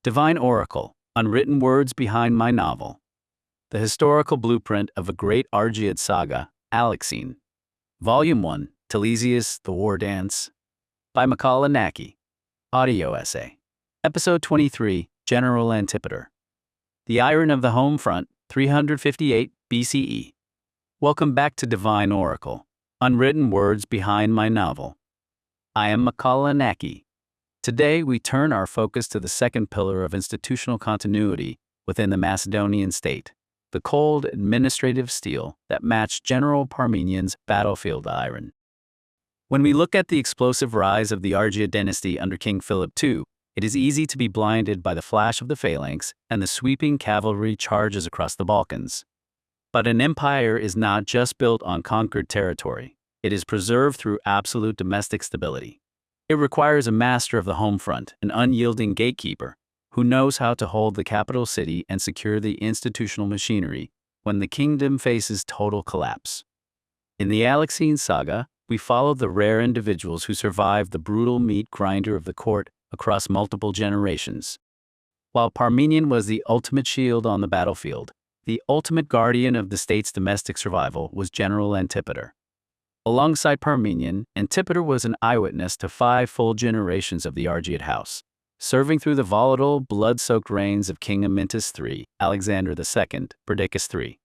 Divine Oracle, Unwritten Words Behind My Novel. The Historical Blueprint of a Great Argead Saga, ALEXEIN. Volume 1, Telesias, The War Dance. By Makāula Nakae. Audio Essay. Episode 23, General Antipater. The Iron of the Home Front, 358 BCE. Welcome back to Divine Oracle, Unwritten Words Behind My Novel. I am Makāula Nakae. Today, we turn our focus to the second pillar of institutional continuity within the Macedonian state, the cold administrative steel that matched General Parmenian's battlefield iron. When we look at the explosive rise of the Argead dynasty under King Philip II, it is easy to be blinded by the flash of the phalanx and the sweeping cavalry charges across the Balkans. But an empire is not just built on conquered territory. It is preserved through absolute domestic stability. It requires a master of the home front, an unyielding gatekeeper, who knows how to hold the capital city and secure the institutional machinery when the kingdom faces total collapse. In the ALEXEIN saga, we follow the rare individuals who survived the brutal meat grinder of the court across multiple generations. While Parmenian was the ultimate shield on the battlefield, the ultimate guardian of the state's domestic survival was General Antipater. Alongside Parmenian, Antipater was an eyewitness to 5 full generations of the Argead house, serving through the volatile, blood-soaked reigns of King Amyntas III, Alexander II, Perdiccas III,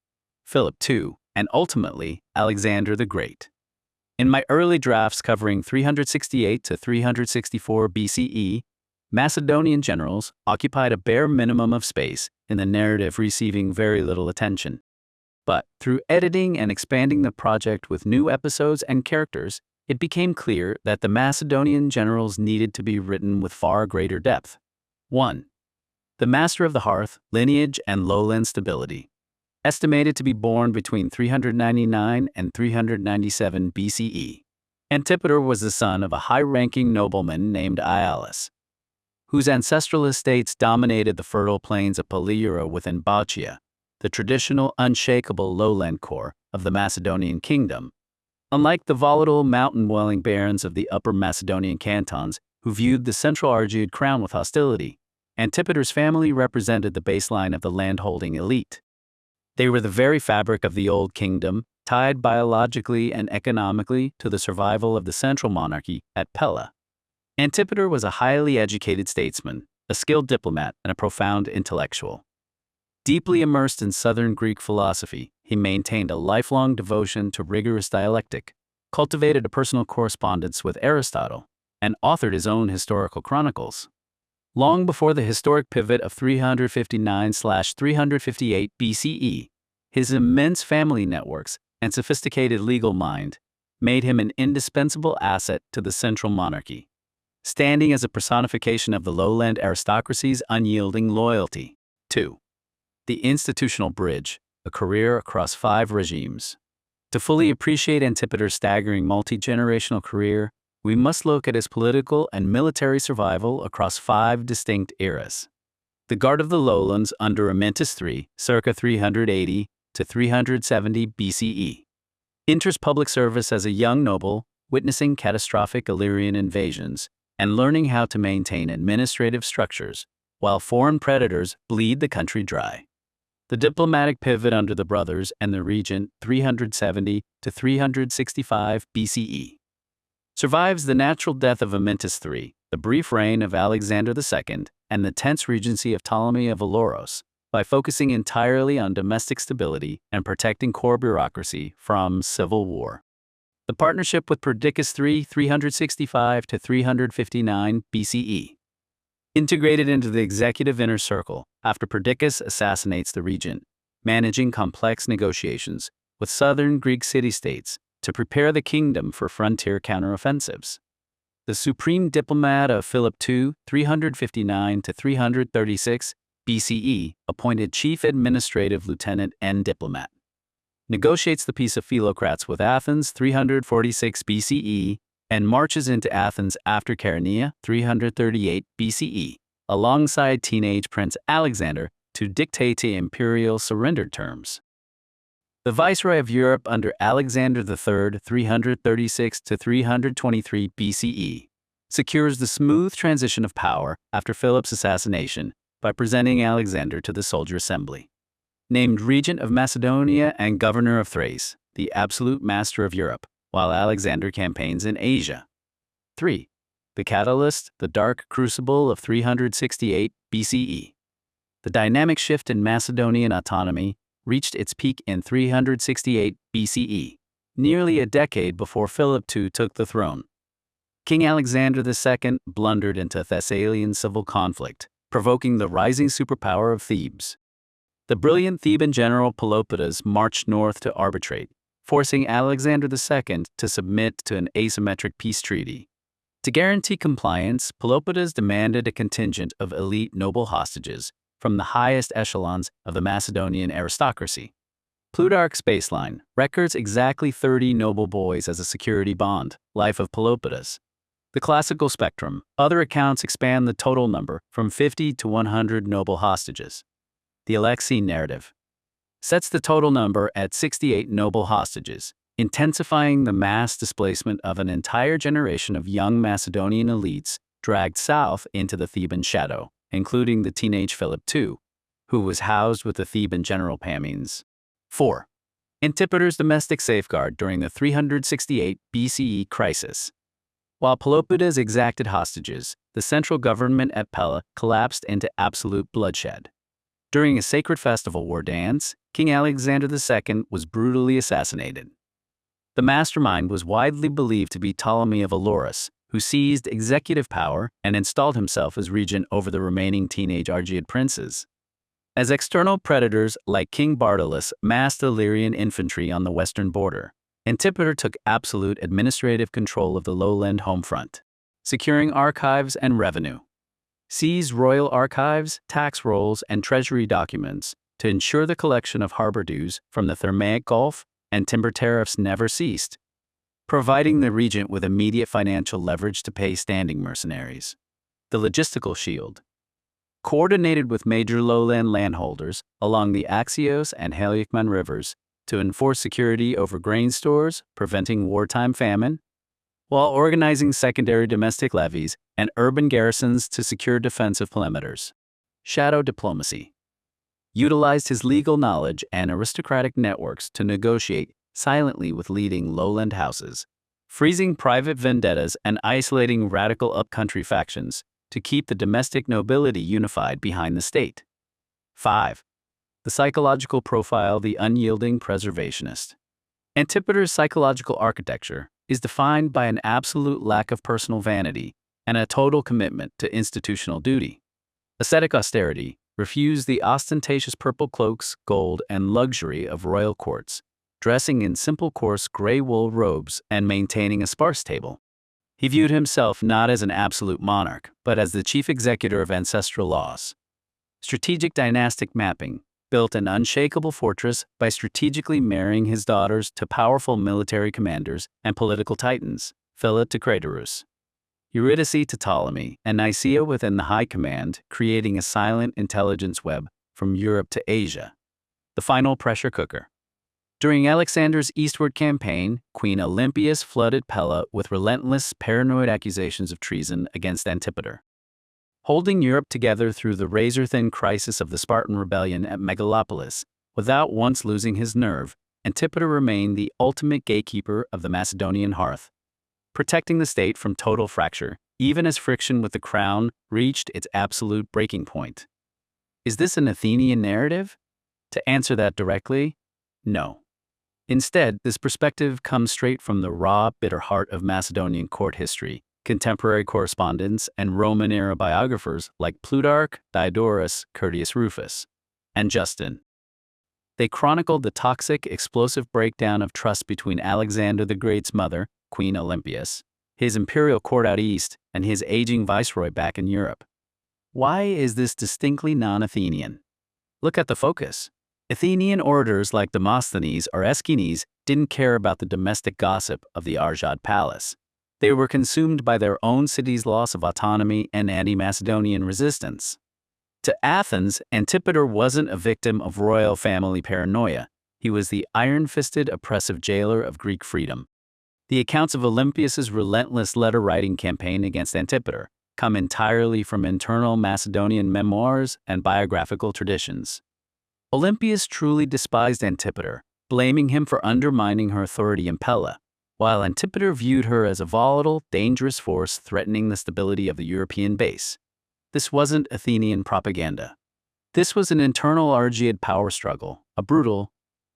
Philip II, and ultimately, Alexander the Great. In my early drafts covering 368 to 364 BCE, Macedonian generals occupied a bare minimum of space in the narrative, receiving very little attention. But through editing and expanding the project with new episodes and characters, it became clear that the Macedonian generals needed to be written with far greater depth. 1. The Master of the Hearth, Lineage and Lowland Stability. Estimated to be born between 399 and 397 BCE. Antipater was the son of a high-ranking nobleman named Ialus, whose ancestral estates dominated the fertile plains of Palmyra within Bactria, the traditional unshakable lowland core of the Macedonian kingdom. Unlike the volatile mountain-dwelling barons of the upper Macedonian cantons who viewed the central Argead crown with hostility, Antipater's family represented the baseline of the landholding elite. They were the very fabric of the old kingdom, tied biologically and economically to the survival of the central monarchy at Pella. Antipater was a highly educated statesman, a skilled diplomat, and a profound intellectual. Deeply immersed in Southern Greek philosophy, he maintained a lifelong devotion to rigorous dialectic, cultivated a personal correspondence with Aristotle, and authored his own historical chronicles. Long before the historic pivot of 359/358 BCE, his immense family networks and sophisticated legal mind made him an indispensable asset to the central monarchy, standing as a personification of the lowland aristocracy's unyielding loyalty. 2. The Institutional Bridge, a career across 5 regimes. To fully appreciate Antipater's staggering multi-generational career, we must look at his political and military survival across 5 distinct eras. The Guard of the Lowlands under Amyntas III, circa 380 to 370 BCE. Enters public service as a young noble, witnessing catastrophic Illyrian invasions and learning how to maintain administrative structures while foreign predators bleed the country dry. The diplomatic pivot under the brothers and the Regent, 370 to 365 BCE. Survives the natural death of Amyntas III, the brief reign of Alexander II, and the tense regency of Ptolemy of Alouros, by focusing entirely on domestic stability and protecting core bureaucracy from civil war. The partnership with Perdiccas III, 365 to 359 BCE. Integrated into the executive inner circle after Perdiccas assassinates the regent, managing complex negotiations with southern Greek city-states to prepare the kingdom for frontier counteroffensives. The supreme diplomat of Philip II, 359 to 336 BCE, appointed chief administrative lieutenant and diplomat. Negotiates the peace of Philocrates with Athens, 346 BCE, and marches into Athens after Chaeronea, 338 BCE, alongside teenage Prince Alexander to dictate the imperial surrender terms. The Viceroy of Europe under Alexander III, 336 to 323 BCE, secures the smooth transition of power after Philip's assassination by presenting Alexander to the soldier assembly. Named Regent of Macedonia and Governor of Thrace, the absolute master of Europe, while Alexander campaigns in Asia. 3. The Catalyst, the Dark Crucible of 368 BCE. The dynamic shift in Macedonian autonomy reached its peak in 368 BCE, nearly a decade before Philip II took the throne. King Alexander II blundered into Thessalian civil conflict, provoking the rising superpower of Thebes. The brilliant Theban general Pelopidas marched north to arbitrate, forcing Alexander II to submit to an asymmetric peace treaty. To guarantee compliance, Pelopidas demanded a contingent of elite noble hostages from the highest echelons of the Macedonian aristocracy. Plutarch's baseline records exactly 30 noble boys as a security bond, life of Pelopidas. The classical spectrum, other accounts expand the total number from 50 to 100 noble hostages. The ALEXEIN narrative sets the total number at 68 noble hostages, intensifying the mass displacement of an entire generation of young Macedonian elites dragged south into the Theban shadow, including the teenage Philip II, who was housed with the Theban general Amyntas. 4. Antipater's domestic safeguard during the 368 BCE crisis. While Pelopidas exacted hostages, the central government at Pella collapsed into absolute bloodshed. During a sacred festival war dance, King Alexander II was brutally assassinated. The mastermind was widely believed to be Ptolemy of Elorus, who seized executive power and installed himself as regent over the remaining teenage Argead princes. As external predators like King Bartolus massed Illyrian infantry on the western border, Antipater took absolute administrative control of the lowland home front, securing archives and revenue. Seized royal archives, tax rolls, and treasury documents to ensure the collection of harbor dues from the Thermaic Gulf and timber tariffs never ceased, providing the regent with immediate financial leverage to pay standing mercenaries. The logistical shield, coordinated with major lowland landholders along the Axios and Haliacman rivers to enforce security over grain stores, preventing wartime famine, while organizing secondary domestic levies and urban garrisons to secure defensive perimeters. Shadow diplomacy utilized his legal knowledge and aristocratic networks to negotiate silently with leading lowland houses, freezing private vendettas and isolating radical upcountry factions to keep the domestic nobility unified behind the state. 5. The psychological profile, the unyielding preservationist. Antipater's psychological architecture is defined by an absolute lack of personal vanity and a total commitment to institutional duty. Ascetic austerity refused the ostentatious purple cloaks, gold, and luxury of royal courts, dressing in simple coarse gray wool robes and maintaining a sparse table. He viewed himself not as an absolute monarch, but as the chief executor of ancestral laws. Strategic dynastic mapping built an unshakable fortress by strategically marrying his daughters to powerful military commanders and political titans, Philip to Craterus, Eurydice to Ptolemy, and Nicaea within the high command, creating a silent intelligence web from Europe to Asia. The final pressure cooker. During Alexander's eastward campaign, Queen Olympias flooded Pella with relentless, paranoid accusations of treason against Antipater. Holding Europe together through the razor-thin crisis of the Spartan rebellion at Megalopolis, without once losing his nerve, Antipater remained the ultimate gatekeeper of the Macedonian hearth, protecting the state from total fracture, even as friction with the crown reached its absolute breaking point. Is this an Athenian narrative? To answer that directly, no. Instead, this perspective comes straight from the raw, bitter heart of Macedonian court history, contemporary correspondence, and Roman-era biographers like Plutarch, Diodorus, Curtius Rufus, and Justin. They chronicled the toxic, explosive breakdown of trust between Alexander the Great's mother, Queen Olympias, his imperial court out east, and his aging viceroy back in Europe. Why is this distinctly non-Athenian? Look at the focus. Athenian orators like Demosthenes or Aeschines didn't care about the domestic gossip of the Argead palace. They were consumed by their own city's loss of autonomy and anti-Macedonian resistance. To Athens, Antipater wasn't a victim of royal family paranoia. He was the iron-fisted, oppressive jailer of Greek freedom. The accounts of Olympias' relentless letter-writing campaign against Antipater, come entirely from internal Macedonian memoirs and biographical traditions. Olympias truly despised Antipater, blaming him for undermining her authority in Pella, while Antipater viewed her as a volatile, dangerous force threatening the stability of the European base. This wasn't Athenian propaganda. This was an internal Argead power struggle, a brutal,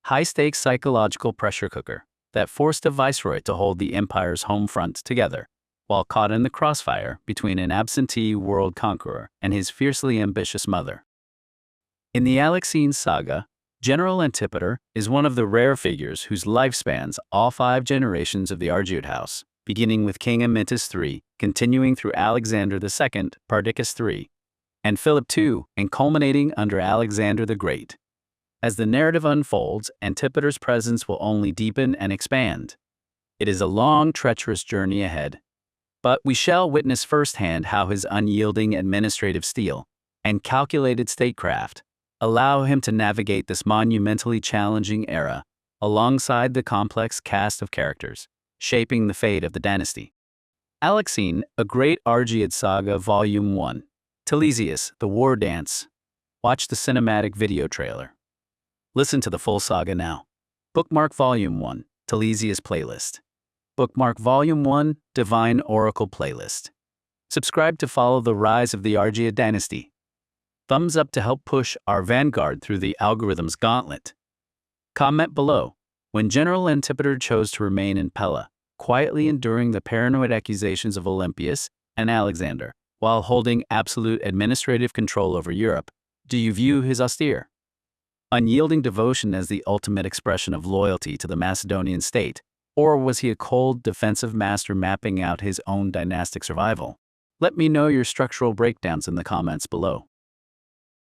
high-stakes psychological pressure cooker that forced a viceroy to hold the empire's home front together, while caught in the crossfire between an absentee world conqueror and his fiercely ambitious mother. In the ALEXEIN saga, General Antipater is one of the rare figures whose life spans all 5 generations of the Argead house, beginning with King Amyntas III, continuing through Alexander II, Perdiccas III, and Philip II, and culminating under Alexander the Great. As the narrative unfolds, Antipater's presence will only deepen and expand. It is a long, treacherous journey ahead, but we shall witness firsthand how his unyielding administrative steel and calculated statecraft allow him to navigate this monumentally challenging era alongside the complex cast of characters shaping the fate of the dynasty. ALEXEIN, A Great Argead Saga Volume 1. Telesias, The War Dance. Watch the cinematic video trailer. Listen to the full saga now. Bookmark Volume 1, Telesias Playlist. Bookmark Volume 1, Divine Oracle Playlist. Subscribe to follow the rise of the Argead dynasty. Thumbs up to help push our vanguard through the algorithm's gauntlet. Comment below. When General Antipater chose to remain in Pella, quietly enduring the paranoid accusations of Olympias and Alexander, while holding absolute administrative control over Europe, do you view his austere, unyielding devotion as the ultimate expression of loyalty to the Macedonian state, or was he a cold, defensive master mapping out his own dynastic survival? Let me know your structural breakdowns in the comments below.